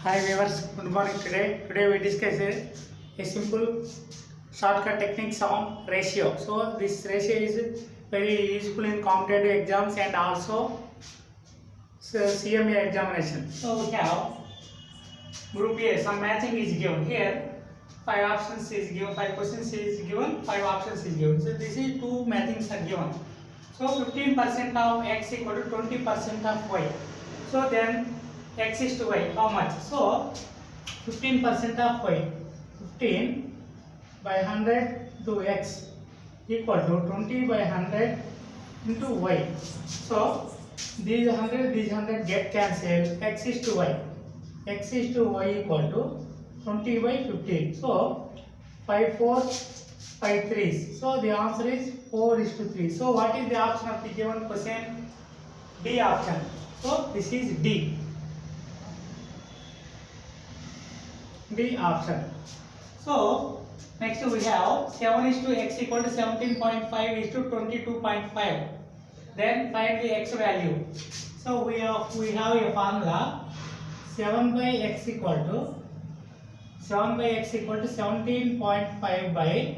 Hi viewers, good morning. Today we discuss a simple shortcut techniques on ratio. So this ratio is very useful in competitive exams and also CMA examination. So we have group A. Some matching is given here. 5 options is given. 5 questions is given. 5 options is given. So this is 2 matchings are given. So 15% of x equal to 20% of y. So then x is to y. How much? So 15% of y. 15 by 100 to x equal to 20 by 100 into y. So these 100 get cancelled. X is to y. X is to y equal to 20 by 15. So 5 4s, 5 3s. So the answer is 4 is to 3. So what is the option of the given question? D option. So this is D. D option. So next we have 7 is to x equal to 17.5 is to 22.5. Then find the x value. So we have a formula 7 by x equal to 17.5 by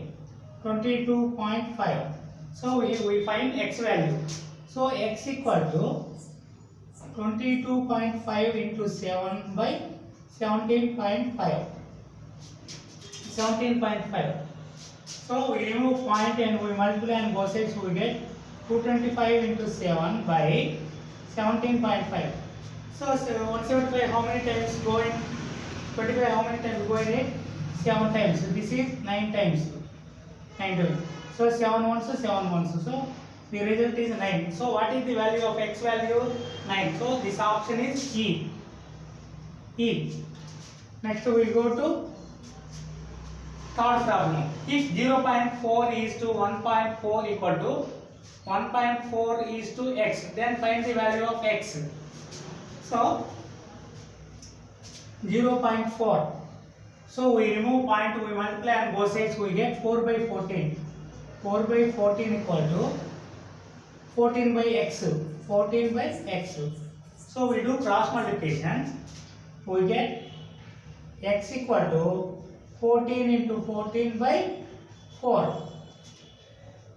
22.5. So we find x value. So x equal to 22.5 into 7 by 17.5. 17.5. So we remove point and we multiply and both sides we get 225 into 7 by 17.5. So 175 how many times go in? 25 how many times go in it? 7 times. So this is 9 times. 9 times. So 7 ones, 7 ones. So the result is 9. So what is the value of x value? 9. So this option is E. E. Next we go to third problem. If 0.4 is to 1.4 equal to 1.4 is to x, then find the value of x. So 0.4. So we remove point, we multiply and both sides we get 4 by 14. 4 by 14 equal to 14 by x. 14 by x. So we do cross multiplication. We get x equal to 14 into 14 by 4.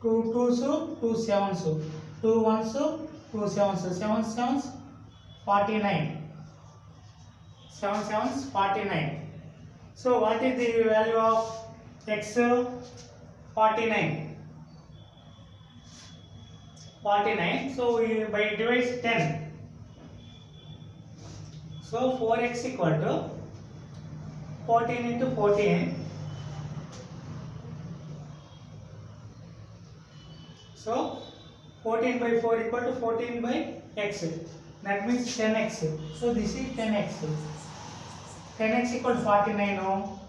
2 2s, 2 7s, 2 1s, 2 7s, 7 7s, 49. 7 7s, 49. So what is the value of x? 49. 49. So we by divide 10. So 4x equal to 14 into 14. So 14 by 4 equal to 14 by x. That means 10x. So this is 10x. 10x equal to 49. No.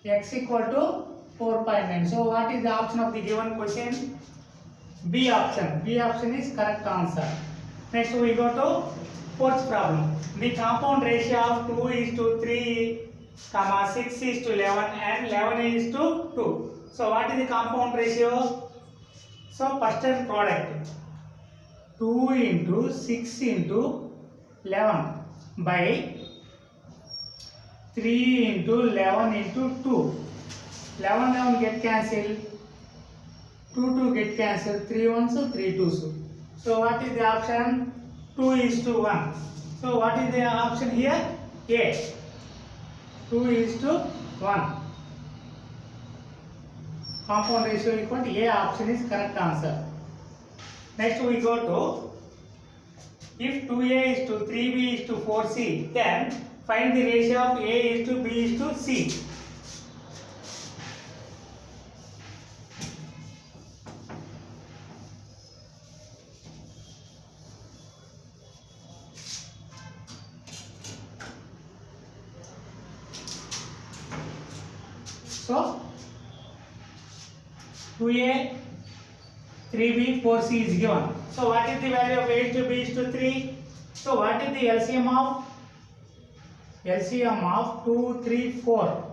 X equal to 4.9. So what is the option of the given question? B option. B option is correct answer. Next we go to fourth problem. The compound ratio of 2 is to 3, 6 is to 11 and 11 is to 2. So what is the compound ratio? So first term product 2 into 6 into 11 by 3 into 11 into 2. 11 get cancelled, 2 get cancelled, 3 1s, 3 2s. So what is the option? 2 is to 1. So what is the option here? A. 2 is to 1. Compound ratio equal to A option is correct answer. Next we go to if 2A is to 3B is to 4C, then find the ratio of A is to B is to C. So 2A, 3B, 4C is given. So what is the value of A is to B is to 3? So what is the LCM of 2, 3, 4?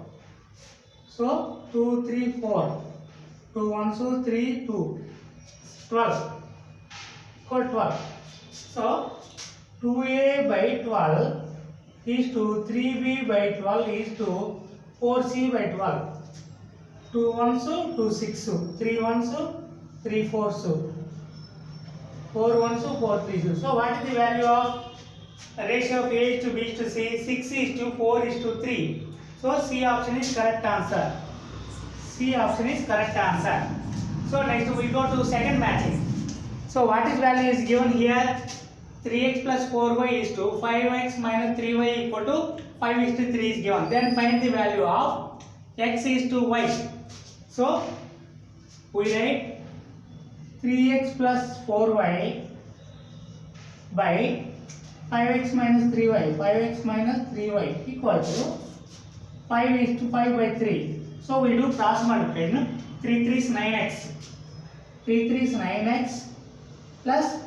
So 2, 3, 4. 2 1s, 3, 2. 12. Equal 12. So 2a by 12 is to 3b by 12 is to 4c by 12. 2 ones 2 6, 3 ones 3 fours, 4 ones 4 threes. So what is the value of ratio of A is to B is to C? 6 is to 4 is to 3. So C option is correct answer. C option is correct answer. So next we go to second matching. So what is value is given here? 3x plus 4y is to 5x minus 3y equal to 5 is to 3 is given. Then find the value of x is to y. So we write 3x plus 4y by 5x minus 3y. 5x minus 3y equal to 5 is to 5 by 3. So we do cross multiplication. 3 3 is 9x. 3 3 is 9x plus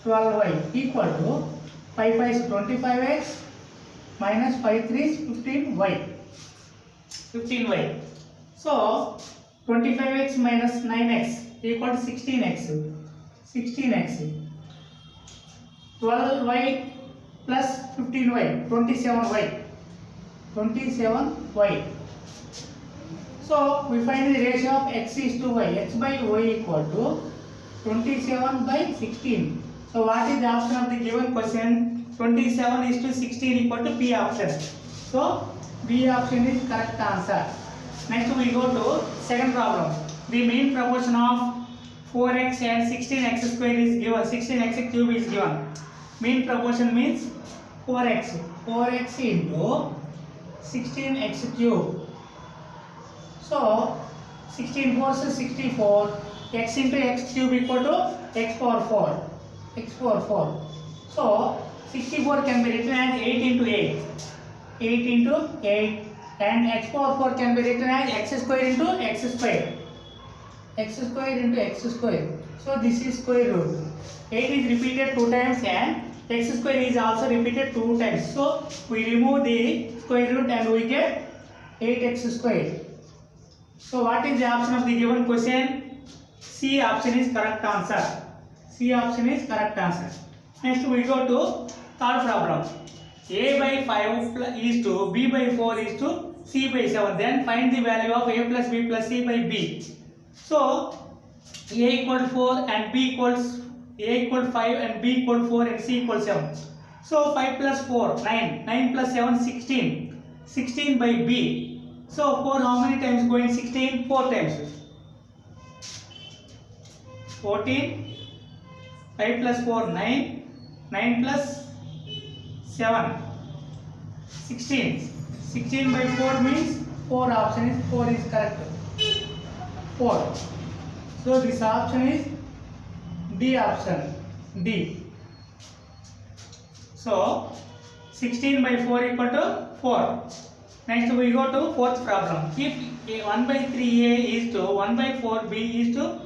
12y equal to 5 5 is 25x minus 5 3 is 15y. 15y. So 25x minus 9x equal to 16x. 16x. 12y plus 15y. 27y. 27y. So we find the ratio of x is to y. X by y equal to 27 by 16. So what is the option of the given question? 27 is to 16 equal to B option. So B option is correct answer. Next we go to second problem. The mean proportion of 4x and 16x square is given. 16x cube is given. Mean proportion means 4x. 4x into 16x cube. So 16 4 is 64. X into x cube equal to x power 4. X power 4. So 64 can be written as 8 into 8. 8 into 8. And x power 4 can be written as x square into x square. X square into x square. So this is square root. 8 is repeated 2 times and x square is also repeated 2 times. So we remove the square root and we get 8x square. So what is the option of the given question? C option is correct answer. C option is correct answer. Next we go to third problem. A by 5 is to B by 4 is to C by 7. Then find the value of A plus B plus C by B. So A equal 4 and B equals A equal 5 and B equal 4 and C equal 7. So 5 plus 4 9. 9 plus 7 16. 16 by B. So 4 how many times going 16? 4 times. 14. 5 plus 4 9. 9 plus 7 16. 16 by 4 means 4 option is 4 is correct. 4. So this option is D option. D. So 16 by 4 equal to 4. Next we go to fourth problem. If 1 by 3a is to 1 by 4b is to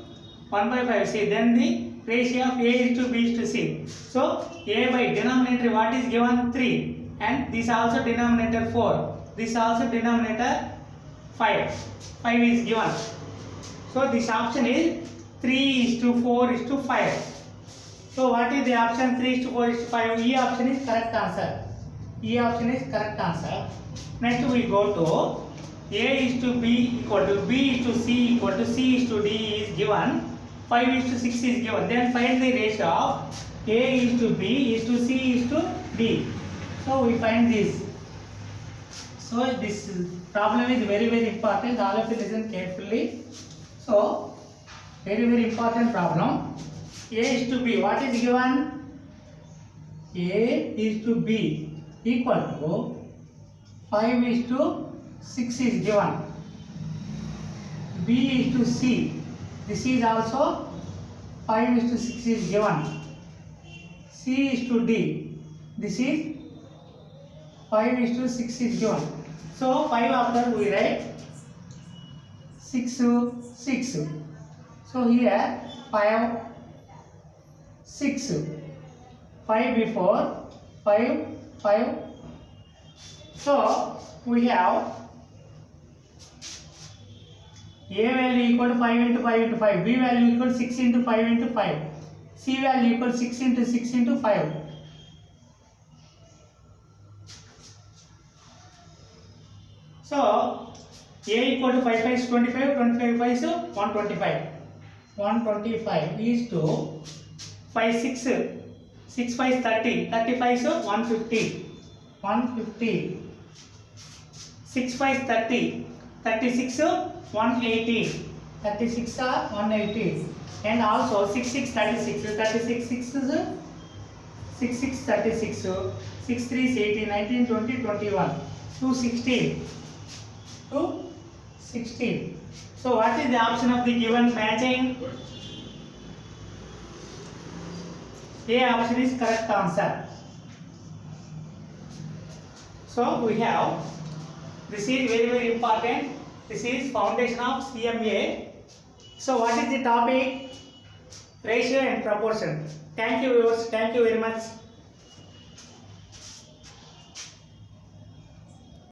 1 by 5c, then the ratio of a is to b is to c. So a by denominator what is given? 3 and this also denominator 4. This also denominator 5. 5 is given. So this option is 3 is to 4 is to 5. So what is the option? 3 is to 4 is to 5. E option is correct answer. E option is correct answer. Next we go to A is to B equal to B is to C equal to C is to D is given. 5 is to 6 is given. Then find the ratio of A is to B is to C is to D. So we find this. So this problem is very important. All of you listen carefully. So very important problem. A is to B. What is given? A is to B equal to 5 is to 6 is given. B is to C. This is also 5 is to 6 is given. C is to D. This is 5 is to 6 is given. So 5 after we write 6 to 6. So here 5 6. 5 before 5 5. So we have A value equal to 5 into 5 into 5, B value equal to 6 into 5 into 5, C value equal to 6 into 6 into 5. A equal to 5 5 is 25, 25 5 is 125. 125 is to 5 6, 6 5 is 30, 35 is 150, 150. 6 5 is 30, 36 180, 36 are 180, and also 6 6 36, 36 6 is 6 6 36, 6 3 is 18, 19 20 21, 216, 216. So what is the option of the given matching? A option is correct answer. So we have, this is very very important. This is foundation of CMA. So what is the topic? Ratio and proportion. Thank you viewers. Thank you very much.